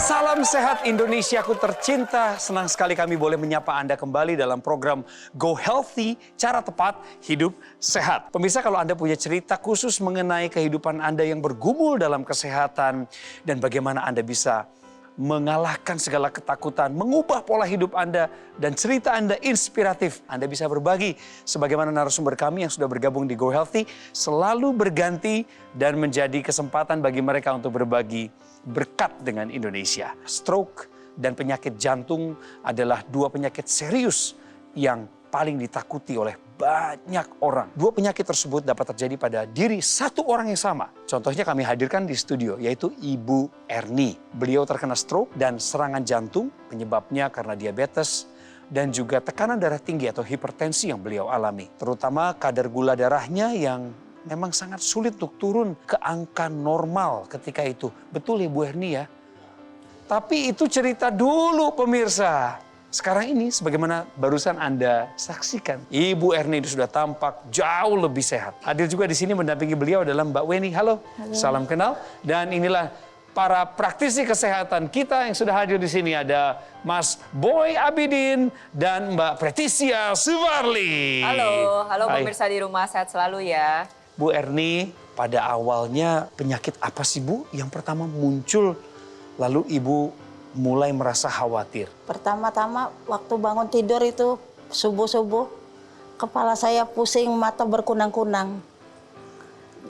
Salam sehat Indonesiaku tercinta. Senang sekali kami boleh menyapa Anda kembali dalam program Go Healthy, cara tepat hidup sehat. Pemirsa, kalau Anda punya cerita khusus mengenai kehidupan Anda yang bergumul dalam kesehatan dan bagaimana Anda bisa mengalahkan segala ketakutan, mengubah pola hidup Anda, dan cerita Anda inspiratif, Anda bisa berbagi. Sebagaimana narasumber kami yang sudah bergabung di Go Healthy, selalu berganti dan menjadi kesempatan bagi mereka untuk berbagi berkat dengan Indonesia. Stroke dan penyakit jantung adalah dua penyakit serius yang paling ditakuti oleh banyak orang. Dua penyakit tersebut dapat terjadi pada diri satu orang yang sama. Contohnya kami hadirkan di studio, yaitu Ibu Erni. Beliau terkena stroke dan serangan jantung, penyebabnya karena diabetes dan juga tekanan darah tinggi atau hipertensi yang beliau alami. Terutama kadar gula darahnya yang memang sangat sulit untuk turun ke angka normal ketika itu. Betul Ibu Erni ya? Tapi itu cerita dulu pemirsa. Sekarang ini sebagaimana barusan Anda saksikan, Ibu Erni sudah tampak jauh lebih sehat. Hadir juga di sini mendampingi beliau adalah Mbak Weni. Halo. Halo. Salam kenal. Dan inilah para praktisi kesehatan kita yang sudah hadir di sini. Ada Mas Boy Abidin dan Mbak Pretisia Suwarli. Halo pemirsa di rumah, sehat selalu ya. Bu Erni, pada awalnya penyakit apa sih Bu yang pertama muncul lalu Ibu mulai merasa khawatir? Pertama-tama waktu bangun tidur itu subuh-subuh, kepala saya pusing, mata berkunang-kunang.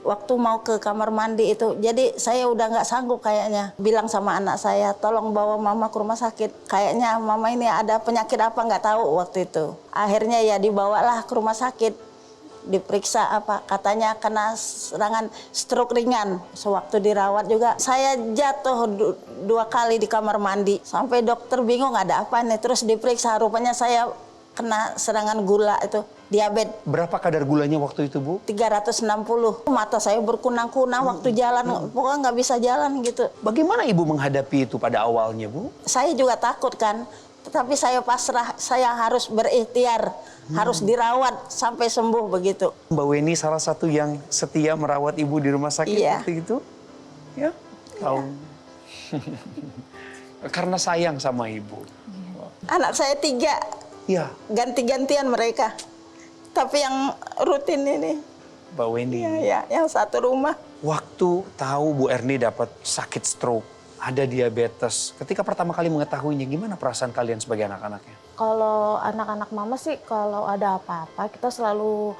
Waktu mau ke kamar mandi itu, jadi saya udah nggak sanggup kayaknya. Bilang sama anak saya, tolong bawa mama ke rumah sakit. Kayaknya mama ini ada penyakit apa nggak tahu waktu itu. Akhirnya ya dibawalah ke rumah sakit. Diperiksa apa, katanya kena serangan stroke ringan. Sewaktu dirawat juga saya jatuh dua kali di kamar mandi. Sampai dokter bingung ada apa nih, terus diperiksa rupanya saya kena serangan gula itu, diabetes. Berapa kadar gulanya waktu itu Bu? 360. Mata saya berkunang-kunang waktu jalan, pokoknya nggak bisa jalan gitu. Bagaimana Ibu menghadapi itu pada awalnya Bu? Saya juga takut kan, tetapi saya pasrah, saya harus berikhtiar. Harus dirawat sampai sembuh begitu. Mbak Weni salah satu yang setia merawat Ibu di rumah sakit waktu itu? Ya? Tahu. Karena sayang sama Ibu. Anak saya 3. Ya. Ganti-gantian mereka. Tapi yang rutin ini. Mbak Weni. Ya, yang satu rumah. Waktu tahu Bu Erni dapat sakit stroke, ada diabetes. Ketika pertama kali mengetahuinya, gimana perasaan kalian sebagai anak-anaknya? Kalau anak-anak mama sih kalau ada apa-apa kita selalu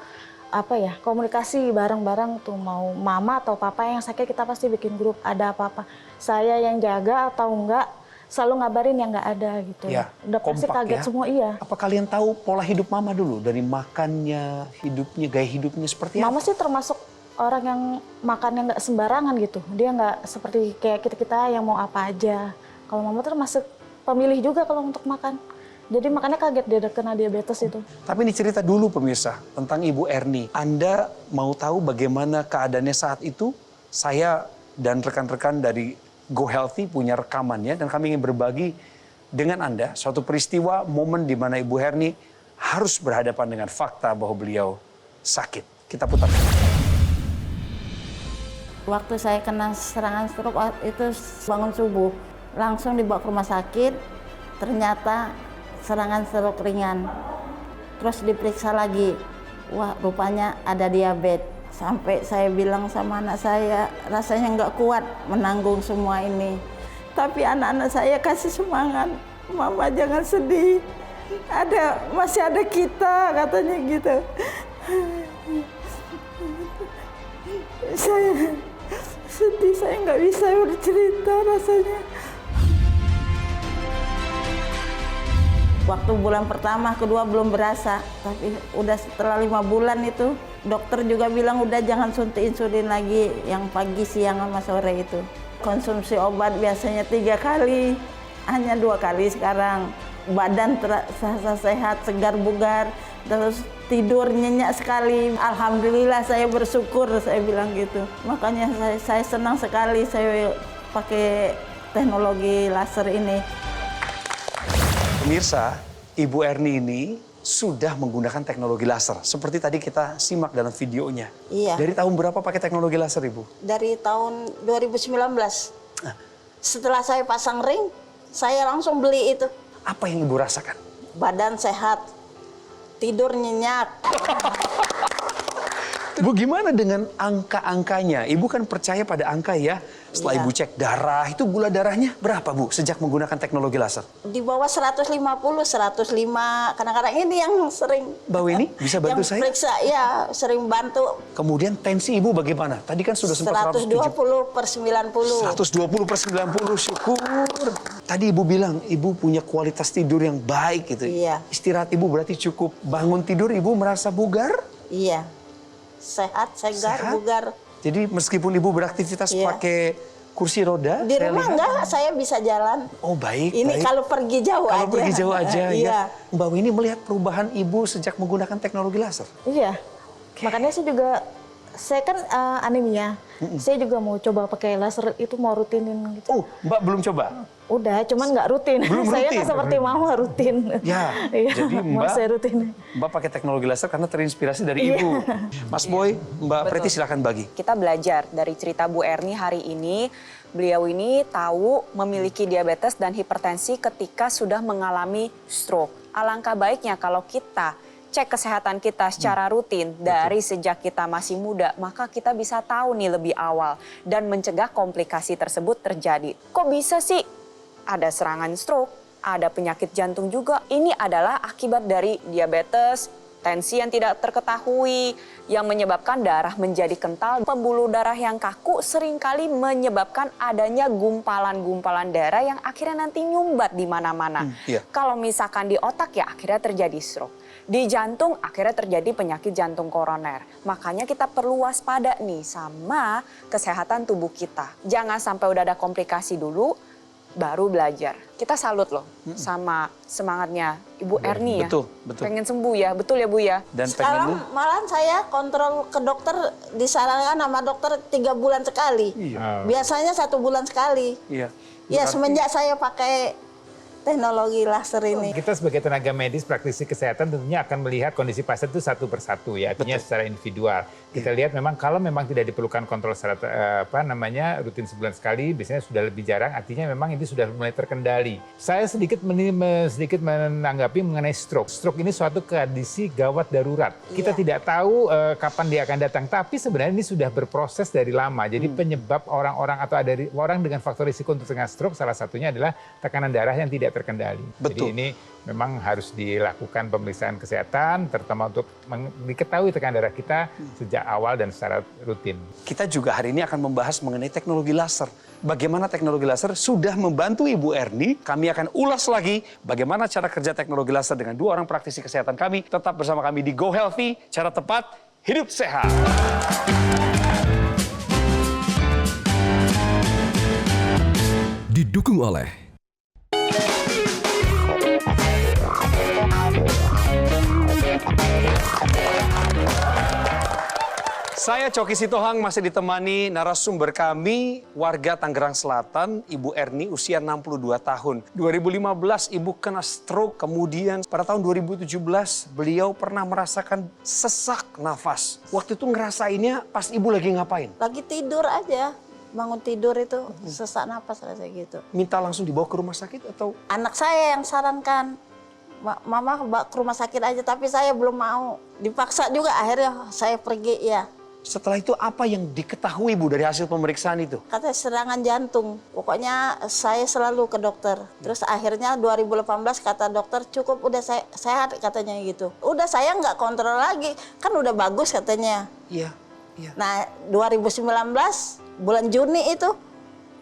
komunikasi bareng-bareng tuh, mau mama atau papa yang sakit kita pasti bikin grup, ada apa-apa. Saya yang jaga atau enggak selalu ngabarin yang enggak ada gitu. Ya, udah pasti kaget semua iya. Apa kalian tahu pola hidup mama dulu? Dari makannya, hidupnya, gaya hidupnya seperti apa? Mama sih termasuk orang yang makannya nggak sembarangan gitu. Dia nggak seperti kayak kita-kita yang mau apa aja. Kalau mama termasuk pemilih juga kalau untuk makan. Jadi makanya kaget dia kena diabetes itu. Tapi ini cerita dulu pemirsa tentang Ibu Erni. Anda mau tahu bagaimana keadaannya saat itu? Saya dan rekan-rekan dari Go Healthy punya rekamannya dan kami ingin berbagi dengan Anda suatu peristiwa momen di mana Ibu Erni harus berhadapan dengan fakta bahwa beliau sakit. Kita putar. Waktu saya kena serangan stroke itu bangun subuh, langsung dibawa ke rumah sakit. Ternyata serangan stroke ringan. Terus diperiksa lagi, wah rupanya ada diabetes. Sampai saya bilang sama anak saya, rasanya nggak kuat menanggung semua ini. Tapi anak-anak saya kasih semangat, mama jangan sedih, masih ada kita, katanya gitu. Saya sedih, saya nggak bisa bercerita rasanya. Waktu bulan pertama, kedua belum berasa, tapi udah setelah 5 bulan itu dokter juga bilang udah jangan suntik insulin lagi yang pagi, siang, sama sore itu. Konsumsi obat biasanya 3 kali, hanya 2 kali sekarang. Badan terasa sehat, segar bugar, terus tidur nyenyak sekali. Alhamdulillah saya bersyukur, saya bilang gitu. Makanya saya senang sekali saya pakai teknologi laser ini. Pemirsa, Ibu Erni ini sudah menggunakan teknologi laser. Seperti tadi kita simak dalam videonya. Iya. Dari tahun berapa pakai teknologi laser, Ibu? Dari tahun 2019. Nah, Setelah saya pasang ring, saya langsung beli itu. Apa yang Ibu rasakan? Badan sehat, tidur nyenyak. Bu, gimana dengan angka-angkanya? Ibu kan percaya pada angka ya. Setelah Iya. Ibu cek darah, itu gula darahnya berapa Bu sejak menggunakan teknologi laser? Di bawah 150, 105. Kadang-kadang ini yang sering. Mbak Weni bisa bantu yang saya? periksa, ya sering bantu. Kemudian tensi Ibu bagaimana? Tadi kan sudah sempat 120 per 90. 120 per 90, syukur. Tadi Ibu bilang Ibu punya kualitas tidur yang baik gitu. Iya. Istirahat Ibu berarti cukup. Bangun tidur Ibu merasa bugar? Iya. Sehat, segar, Sehat? bugar. Jadi meskipun Ibu beraktivitas Iya. pakai kursi roda? Di saya rumah lihat. enggak, saya bisa jalan. Oh baik, Ini baik. kalau pergi jauh aja. Kalau pergi jauh aja ya. Iya. Mbak Weni melihat perubahan Ibu sejak menggunakan teknologi laser? Iya, makanya saya kan anemia. Saya juga mau coba pakai laser itu, mau rutinin gitu. Oh, Mbak belum coba? Udah, cuman nggak rutin. Belum Saya rutin? kan seperti mama rutin. Ya, Iya, jadi mau Mbak, saya rutin. Mbak pakai teknologi laser karena terinspirasi dari Iya. Ibu. Mas Boy, Mbak Preti silakan bagi. Kita belajar dari cerita Bu Erni hari ini. Beliau ini tahu memiliki diabetes dan hipertensi ketika sudah mengalami stroke. Alangkah baiknya kalau kita cek kesehatan kita secara rutin dari sejak kita masih muda, maka kita bisa tahu nih lebih awal dan mencegah komplikasi tersebut terjadi. Kok bisa sih ada serangan stroke, ada penyakit jantung juga? Ini adalah akibat dari diabetes, tensi yang tidak terketahui, yang menyebabkan darah menjadi kental. Pembuluh darah yang kaku seringkali menyebabkan adanya gumpalan-gumpalan darah yang akhirnya nanti nyumbat di mana-mana. Iya. Kalau misalkan di otak ya akhirnya terjadi stroke. Di jantung akhirnya terjadi penyakit jantung koroner. Makanya kita perlu waspada nih sama kesehatan tubuh kita. Jangan sampai udah ada komplikasi dulu, baru belajar. Kita salut loh sama semangatnya Ibu Erni ya. Betul, betul. Pengen sembuh ya, betul ya Bu ya? Dan Sekarang pengen malahan saya kontrol ke dokter, disarankan sama dokter 3 bulan sekali. Iya. Biasanya 1 bulan sekali. Iya. Ya Berarti- semenjak saya pakai teknologi laser ini. Kita sebagai tenaga medis, praktisi kesehatan tentunya akan melihat kondisi pasien itu satu persatu ya, artinya secara individual. Kita lihat memang kalau memang tidak diperlukan kontrol secara rutin sebulan sekali, biasanya sudah lebih jarang, artinya memang ini sudah mulai terkendali. Saya sedikit menanggapi mengenai stroke. Stroke ini suatu kondisi gawat darurat. Kita tidak tahu kapan dia akan datang, tapi sebenarnya ini sudah berproses dari lama. Jadi penyebab orang-orang atau ada orang dengan faktor risiko untuk terkena stroke salah satunya adalah tekanan darah yang tidak terkendali. Betul. Jadi ini memang harus dilakukan pemeriksaan kesehatan, terutama untuk diketahui tekanan darah kita sejak awal dan secara rutin. Kita juga hari ini akan membahas mengenai teknologi laser. Bagaimana teknologi laser sudah membantu Ibu Erni. Kami akan ulas lagi bagaimana cara kerja teknologi laser dengan 2 orang praktisi kesehatan kami. Tetap bersama kami di Go Healthy, cara tepat, hidup sehat. Didukung oleh Saya Coki Sitohang masih ditemani narasumber kami, warga Tangerang Selatan, Ibu Erni, usia 62 tahun. 2015 Ibu kena stroke, kemudian pada tahun 2017 beliau pernah merasakan sesak nafas. Waktu itu ngerasainnya pas Ibu lagi ngapain? Lagi tidur aja, bangun tidur itu sesak napas rasanya gitu. Minta langsung dibawa ke rumah sakit atau? Anak saya yang sarankan, Mama bawa ke rumah sakit aja, tapi saya belum mau. Dipaksa juga, akhirnya saya pergi ya. Setelah itu apa yang diketahui Bu dari hasil pemeriksaan itu? Katanya serangan jantung. Pokoknya saya selalu ke dokter. Terus akhirnya 2018 kata dokter cukup udah sehat katanya gitu. Udah saya nggak kontrol lagi, kan udah bagus katanya. Iya, iya. Nah 2019 bulan Juni itu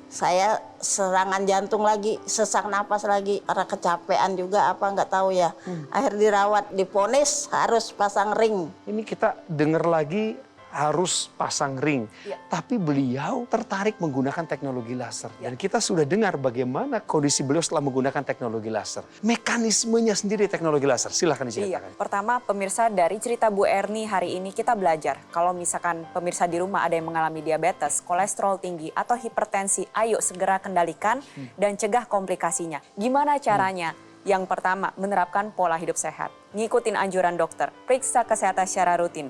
saya serangan jantung lagi, sesak napas lagi. Karena kecapean juga apa nggak tahu ya. Akhir dirawat, diponis harus pasang ring. Ini kita dengar lagi harus pasang ring. Ya. Tapi beliau tertarik menggunakan teknologi laser. Dan kita sudah dengar bagaimana kondisi beliau setelah menggunakan teknologi laser. Mekanismenya sendiri teknologi laser. Silahkan Iya, diceritakan. pertama pemirsa dari cerita Bu Erni hari ini kita belajar. Kalau misalkan pemirsa di rumah ada yang mengalami diabetes, kolesterol tinggi atau hipertensi, ayo segera kendalikan dan cegah komplikasinya. Gimana caranya? Yang pertama, menerapkan pola hidup sehat. Ngikutin anjuran dokter, periksa kesehatan secara rutin.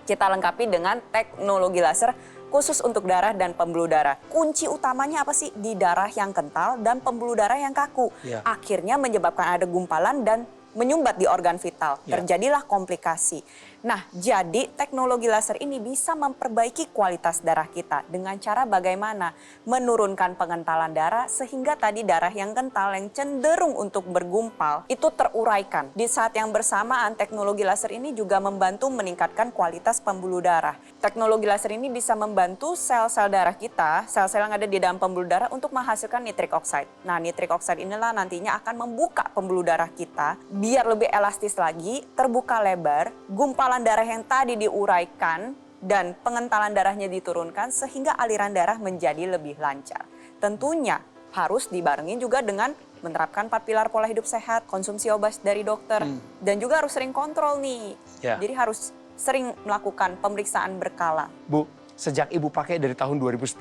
Kita lengkapi dengan teknologi laser khusus untuk darah dan pembuluh darah. Kunci utamanya apa sih? Di darah yang kental dan pembuluh darah yang kaku. Akhirnya menyebabkan ada gumpalan dan menyumbat di organ vital. Terjadilah komplikasi. Nah, jadi teknologi laser ini bisa memperbaiki kualitas darah kita dengan cara bagaimana? Menurunkan pengentalan darah sehingga tadi darah yang kental yang cenderung untuk bergumpal itu teruraikan. Di saat yang bersamaan teknologi laser ini juga membantu meningkatkan kualitas pembuluh darah. Teknologi laser ini bisa membantu sel-sel darah kita, sel-sel yang ada di dalam pembuluh darah untuk menghasilkan nitric oxide. Nah, nitric oxide inilah nantinya akan membuka pembuluh darah kita biar lebih elastis lagi, terbuka lebar, gumpalan darah yang tadi diuraikan dan pengentalan darahnya diturunkan sehingga aliran darah menjadi lebih lancar. Tentunya harus dibarengi juga dengan menerapkan 4 pilar pola hidup sehat, konsumsi obat dari dokter, dan juga harus sering kontrol nih. Jadi harus sering melakukan pemeriksaan berkala. Bu, sejak Ibu pakai dari tahun 2019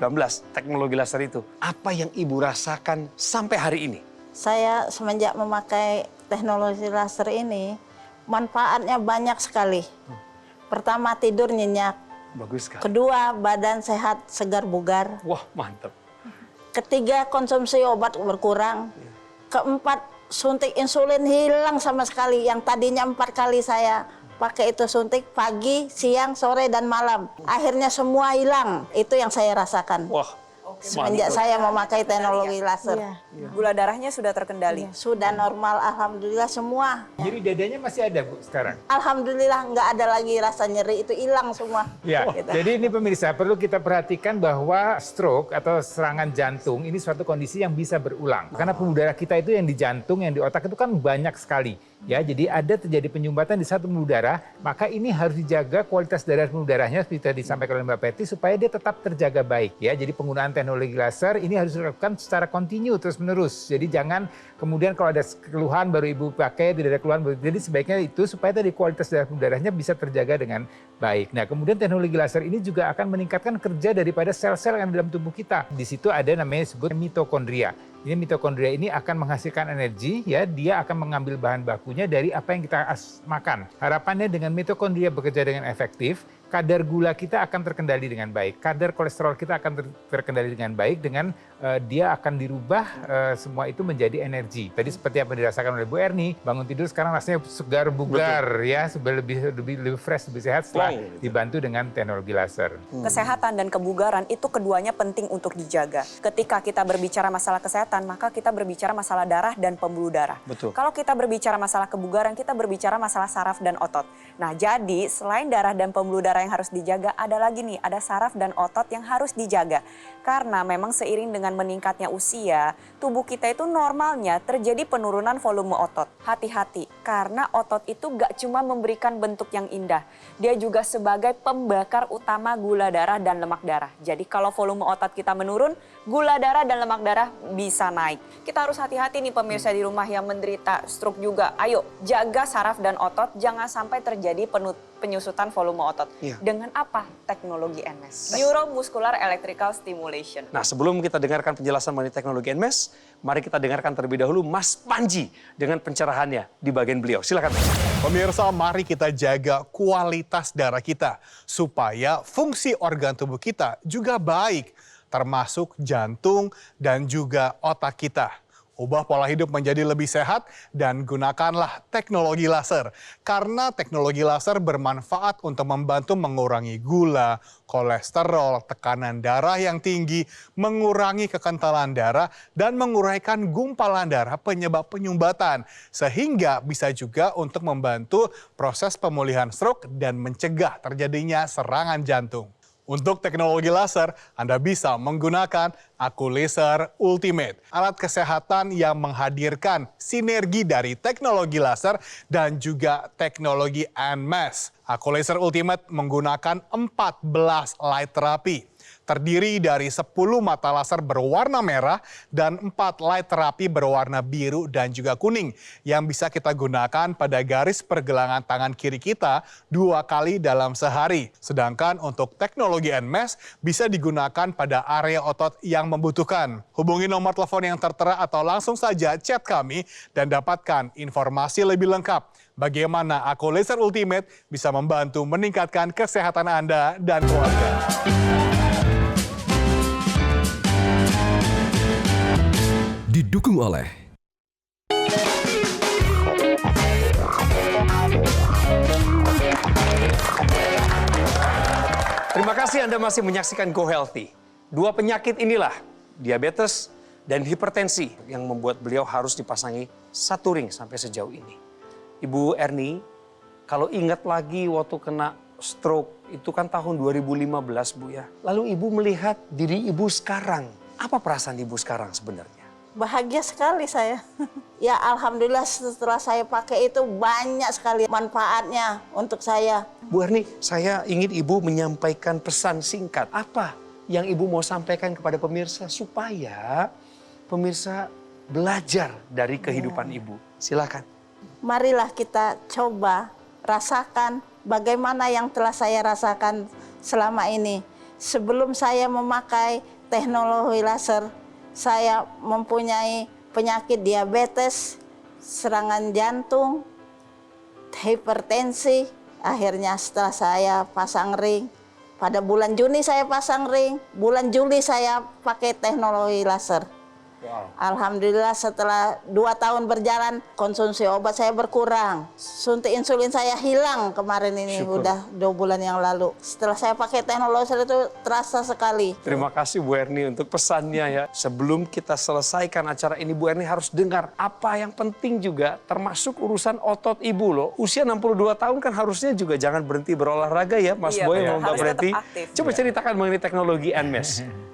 teknologi laser itu, apa yang Ibu rasakan sampai hari ini? Saya semenjak memakai teknologi laser ini, manfaatnya banyak sekali. Pertama, tidur nyenyak. Bagus sekali. Kedua, badan sehat, segar bugar. Wah, mantap. Ketiga, konsumsi obat berkurang. Keempat, suntik insulin hilang sama sekali. Yang tadinya 4 kali saya pakai itu suntik pagi, siang, sore, dan malam. Akhirnya semua hilang. Itu yang saya rasakan. Wah, semenjak saya memakai teknologi laser. Gula darahnya sudah terkendali. Sudah normal, alhamdulillah semua. Nyeri dadanya masih ada, Bu, sekarang? Alhamdulillah nggak ada lagi rasa nyeri, itu hilang semua. Ya, jadi ini pemirsa perlu kita perhatikan bahwa stroke atau serangan jantung ini suatu kondisi yang bisa berulang. Karena pembuluh darah kita itu yang di jantung, yang di otak itu kan banyak sekali. Ya, jadi ada terjadi penyumbatan di satu pembuluh darah, maka ini harus dijaga kualitas darah pembuluh darahnya seperti tadi disampaikan oleh Mbak Peti supaya dia tetap terjaga baik. Ya, jadi penggunaan teknologi laser ini harus dilakukan secara kontinu terus-menerus. Jadi jangan kemudian kalau ada keluhan baru Ibu pakai, tidak ada keluhan baru. Jadi sebaiknya itu supaya tadi kualitas darah pembuluh darahnya bisa terjaga dengan baik. Nah, kemudian teknologi laser ini juga akan meningkatkan kerja daripada sel-sel yang dalam tubuh kita. Di situ ada namanya disebut mitokondria. Ini mitokondria ini akan menghasilkan energi, ya, dia akan mengambil bahan bakunya dari apa yang kita makan. Harapannya dengan mitokondria bekerja dengan efektif, kadar gula kita akan terkendali dengan baik, kadar kolesterol kita akan terkendali dengan baik, dengan dia akan dirubah semua itu menjadi energi. Tadi seperti apa yang dirasakan oleh Bu Erni, bangun tidur sekarang rasanya segar bugar. Betul. Ya, lebih fresh, lebih sehat setelah dibantu dengan teknologi laser. Kesehatan dan kebugaran itu keduanya penting untuk dijaga. Ketika kita berbicara masalah kesehatan, maka kita berbicara masalah darah dan pembuluh darah. Betul. Kalau kita berbicara masalah kebugaran, kita berbicara masalah saraf dan otot. Nah, jadi selain darah dan pembuluh darah yang harus dijaga, ada lagi nih, ada saraf dan otot yang harus dijaga. Karena memang seiring dengan meningkatnya usia, tubuh kita itu normalnya terjadi penurunan volume otot. Hati-hati, karena otot itu gak cuma memberikan bentuk yang indah, dia juga sebagai pembakar utama gula darah dan lemak darah. Jadi kalau volume otot kita menurun, gula darah dan lemak darah bisa naik. Kita harus hati-hati nih pemirsa di rumah yang menderita stroke juga. Ayo, jaga saraf dan otot, jangan sampai terjadi penyusutan volume otot. Dengan apa? Teknologi NMES. Neuromuscular Electrical Stimulation. Nah, sebelum kita dengarkan penjelasan mengenai teknologi NMES, mari kita dengarkan terlebih dahulu Mas Panji dengan pencerahannya di bagian beliau. Silakan. Pemirsa, mari kita jaga kualitas darah kita supaya fungsi organ tubuh kita juga baik, termasuk jantung dan juga otak kita. Ubah pola hidup menjadi lebih sehat dan gunakanlah teknologi laser. Karena teknologi laser bermanfaat untuk membantu mengurangi gula, kolesterol, tekanan darah yang tinggi, mengurangi kekentalan darah, dan menguraikan gumpalan darah penyebab penyumbatan. Sehingga bisa juga untuk membantu proses pemulihan stroke dan mencegah terjadinya serangan jantung. Untuk teknologi laser, Anda bisa menggunakan Accu-Laser Ultimate, alat kesehatan yang menghadirkan sinergi dari teknologi laser dan juga teknologi NMES. Accu-Laser Ultimate menggunakan 14 light therapy. Terdiri dari 10 mata laser berwarna merah dan 4 light terapi berwarna biru dan juga kuning yang bisa kita gunakan pada garis pergelangan tangan kiri kita 2 kali dalam sehari. Sedangkan untuk teknologi NMES bisa digunakan pada area otot yang membutuhkan. Hubungi nomor telepon yang tertera atau langsung saja chat kami dan dapatkan informasi lebih lengkap bagaimana Accu-Laser Ultimate bisa membantu meningkatkan kesehatan Anda dan keluarga. Didukung oleh Terima kasih Anda masih menyaksikan Go Healthy. Dua penyakit inilah, diabetes dan hipertensi, yang membuat beliau harus dipasangi satu ring sampai sejauh ini. Ibu Erni, kalau ingat lagi waktu kena stroke, itu kan tahun 2015 Bu ya. Lalu Ibu melihat diri Ibu sekarang. Apa perasaan Ibu sekarang sebenarnya? Bahagia sekali saya. Ya alhamdulillah setelah saya pakai itu banyak sekali manfaatnya untuk saya. Bu Erni, saya ingin Ibu menyampaikan pesan singkat. Apa yang Ibu mau sampaikan kepada pemirsa supaya pemirsa belajar dari kehidupan Ibu? Silakan. Marilah kita coba rasakan bagaimana yang telah saya rasakan selama ini. Sebelum saya memakai teknologi laser, saya mempunyai penyakit diabetes, serangan jantung, hipertensi. Akhirnya setelah saya pasang ring, pada bulan Juni saya pasang ring, bulan Juli saya pakai teknologi laser. Wow. Alhamdulillah setelah 2 tahun berjalan, konsumsi obat saya berkurang. Suntik insulin saya hilang kemarin ini, Syukur. udah 2 bulan yang lalu. Setelah saya pakai teknologi itu terasa sekali. Terima kasih Bu Erni untuk pesannya ya. Sebelum kita selesaikan acara ini, Bu Erni harus dengar apa yang penting juga, termasuk urusan otot Ibu loh. Usia 62 tahun kan harusnya juga jangan berhenti berolahraga ya, Mas Iya, Boy betul. mau nggak Harus berhenti. tetap aktif. Coba ceritakan mengenai teknologi NMES.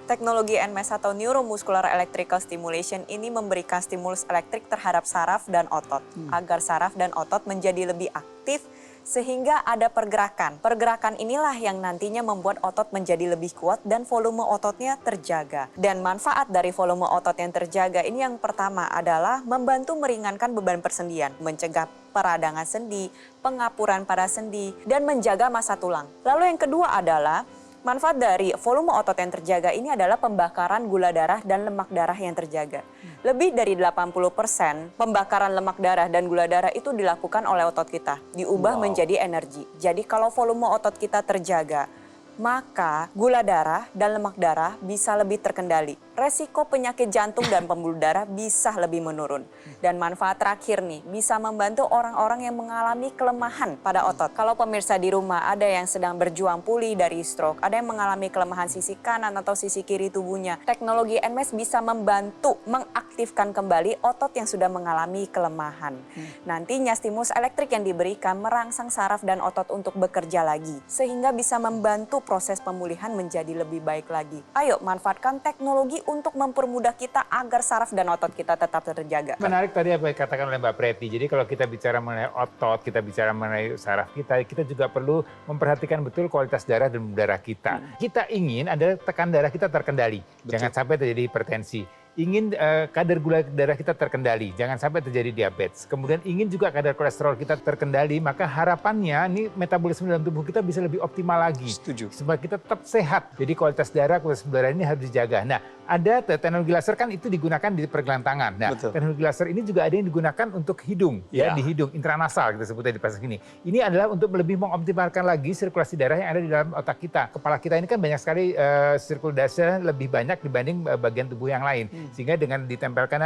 Teknologi NMES atau Neuromuscular Electrical Stimulation ini memberikan stimulus elektrik terhadap saraf dan otot, agar saraf dan otot menjadi lebih aktif sehingga ada pergerakan. Pergerakan inilah yang nantinya membuat otot menjadi lebih kuat dan volume ototnya terjaga. Dan manfaat dari volume otot yang terjaga ini yang pertama adalah membantu meringankan beban persendian, mencegah peradangan sendi, pengapuran pada sendi, dan menjaga massa tulang. Lalu yang kedua adalah manfaat dari volume otot yang terjaga ini adalah pembakaran gula darah dan lemak darah yang terjaga. Lebih dari 80% pembakaran lemak darah dan gula darah itu dilakukan oleh otot kita, diubah menjadi energi. Jadi kalau volume otot kita terjaga, maka gula darah dan lemak darah bisa lebih terkendali. Resiko penyakit jantung dan pembuluh darah bisa lebih menurun. Dan manfaat terakhir nih, bisa membantu orang-orang yang mengalami kelemahan pada otot. Kalau pemirsa di rumah ada yang sedang berjuang pulih dari stroke, ada yang mengalami kelemahan sisi kanan atau sisi kiri tubuhnya, teknologi NMES bisa membantu mengaktifkan kembali otot yang sudah mengalami kelemahan. Nantinya stimulus elektrik yang diberikan merangsang saraf dan otot untuk bekerja lagi, sehingga bisa membantu proses pemulihan menjadi lebih baik lagi. Ayo manfaatkan teknologi untuk mempermudah kita agar saraf dan otot kita tetap terjaga. Menarik tadi apa yang dikatakan oleh Mbak Preti. Jadi kalau kita bicara mengenai otot, kita bicara mengenai saraf kita juga perlu memperhatikan betul kualitas darah dan darah kita. Kita ingin ada tekan darah kita terkendali. Jangan sampai terjadi hipertensi. Ingin kadar gula darah kita terkendali, jangan sampai terjadi diabetes. Kemudian ingin juga kadar kolesterol kita terkendali, maka harapannya ini metabolisme dalam tubuh kita bisa lebih optimal lagi. Setuju. Supaya kita tetap sehat. Jadi kualitas darah ini harus dijaga. Nah, ada teknologi laser kan itu digunakan di pergelangan tangan. Nah, Betul. teknologi laser ini juga ada yang digunakan untuk hidung, Ya. di hidung, intranasal kita sebutnya di pasal ini. Ini adalah untuk lebih mengoptimalkan lagi sirkulasi darah yang ada di dalam otak kita. Kepala kita ini kan banyak sekali sirkulasi lebih banyak dibanding bagian tubuh yang lain. Sehingga dengan ditempelkan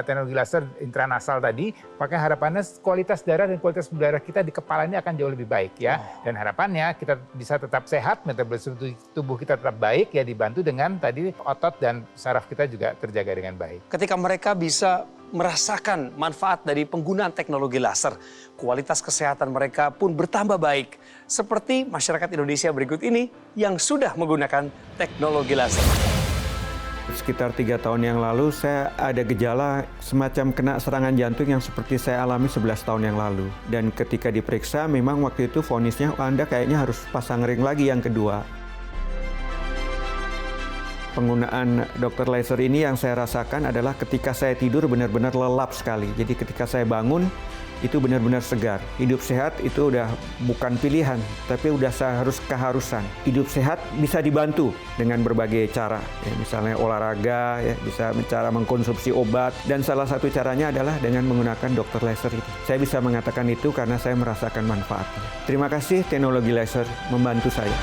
teknologi laser intranasal tadi, maka harapannya kualitas darah dan kualitas darah kita di kepala ini akan jauh lebih baik ya. Dan harapannya kita bisa tetap sehat, metabolisme tubuh kita tetap baik ya, dibantu dengan tadi otot dan saraf kita juga terjaga dengan baik. Ketika mereka bisa merasakan manfaat dari penggunaan teknologi laser, kualitas kesehatan mereka pun bertambah baik. Seperti masyarakat Indonesia berikut ini yang sudah menggunakan teknologi laser. Sekitar 3 tahun yang lalu saya ada gejala semacam kena serangan jantung yang seperti saya alami 11 tahun yang lalu. Dan ketika diperiksa memang waktu itu vonisnya Anda kayaknya harus pasang ring lagi yang kedua. Penggunaan dokter laser ini yang saya rasakan adalah ketika saya tidur benar-benar lelap sekali. Jadi ketika saya bangun itu benar-benar segar. Hidup sehat itu udah bukan pilihan, tapi udah harus keharusan. Hidup sehat bisa dibantu dengan berbagai cara, ya, misalnya olahraga, ya, bisa cara mengkonsumsi obat, dan salah satu caranya adalah dengan menggunakan dokter laser itu. Saya bisa mengatakan itu karena saya merasakan manfaatnya. Terima kasih teknologi laser membantu saya.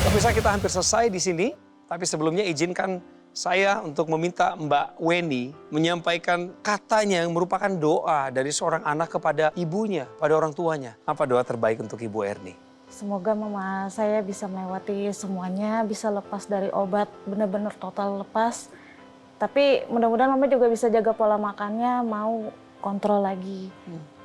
Pemirsa, kita hampir selesai di sini, tapi sebelumnya izinkan saya untuk meminta Mbak Weni menyampaikan katanya yang merupakan doa dari seorang anak kepada ibunya, pada orang tuanya. Apa doa terbaik untuk Ibu Erni? Semoga mama saya bisa melewati semuanya, bisa lepas dari obat, benar-benar total lepas. Tapi mudah-mudahan mama juga bisa jaga pola makannya, mau kontrol lagi.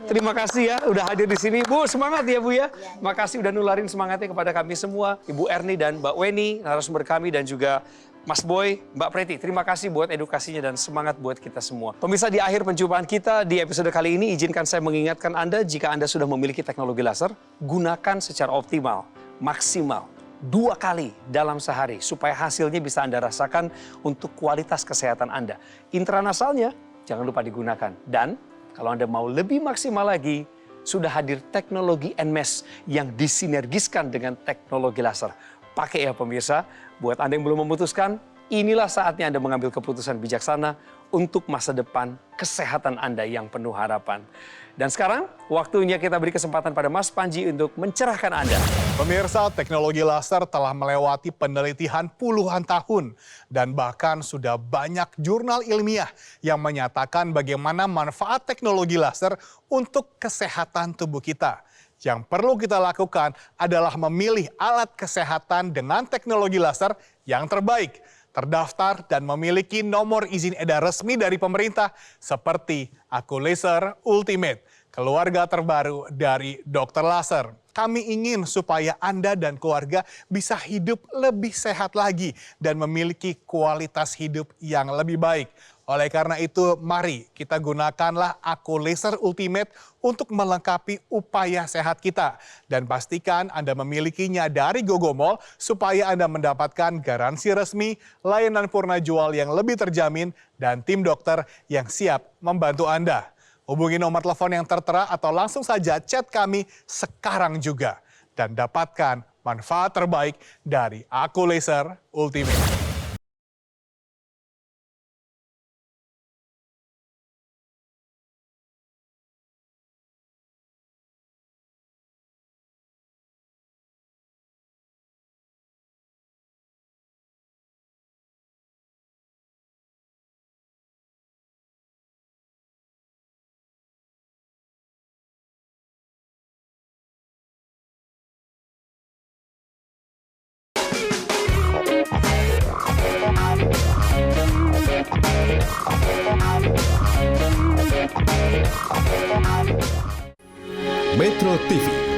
Terima kasih ya udah hadir di sini. Bu, semangat ya Bu ya. Makasih udah nularin semangatnya kepada kami semua. Ibu Erni dan Mbak Weni, narasumber kami, dan juga Mas Boy, Mbak Preti. Terima kasih buat edukasinya dan semangat buat kita semua. Pemirsa, di akhir perjumpaan kita di episode kali ini, izinkan saya mengingatkan Anda, jika Anda sudah memiliki teknologi laser, gunakan secara optimal, maksimal, 2 kali dalam sehari, supaya hasilnya bisa Anda rasakan untuk kualitas kesehatan Anda. Intranasalnya jangan lupa digunakan. Dan kalau Anda mau lebih maksimal lagi, sudah hadir teknologi NMES yang disinergiskan dengan teknologi laser. Pakai ya pemirsa. Buat Anda yang belum memutuskan, inilah saatnya Anda mengambil keputusan bijaksana untuk masa depan kesehatan Anda yang penuh harapan. Dan sekarang, waktunya kita beri kesempatan pada Mas Panji untuk mencerahkan Anda. Pemirsa, teknologi laser telah melewati penelitian puluhan tahun dan bahkan sudah banyak jurnal ilmiah yang menyatakan bagaimana manfaat teknologi laser untuk kesehatan tubuh kita. Yang perlu kita lakukan adalah memilih alat kesehatan dengan teknologi laser yang terbaik, terdaftar dan memiliki nomor izin edar resmi dari pemerintah seperti Accu-Laser Ultimate, keluarga terbaru dari Dokter Laser. Kami ingin supaya Anda dan keluarga bisa hidup lebih sehat lagi dan memiliki kualitas hidup yang lebih baik. Oleh karena itu, mari kita gunakanlah Accu-Laser Ultimate untuk melengkapi upaya sehat kita. Dan pastikan Anda memilikinya dari Gogomall supaya Anda mendapatkan garansi resmi, layanan purna jual yang lebih terjamin, dan tim dokter yang siap membantu Anda. Hubungi nomor telepon yang tertera atau langsung saja chat kami sekarang juga. Dan dapatkan manfaat terbaik dari Accu-Laser Ultimate. Metro TV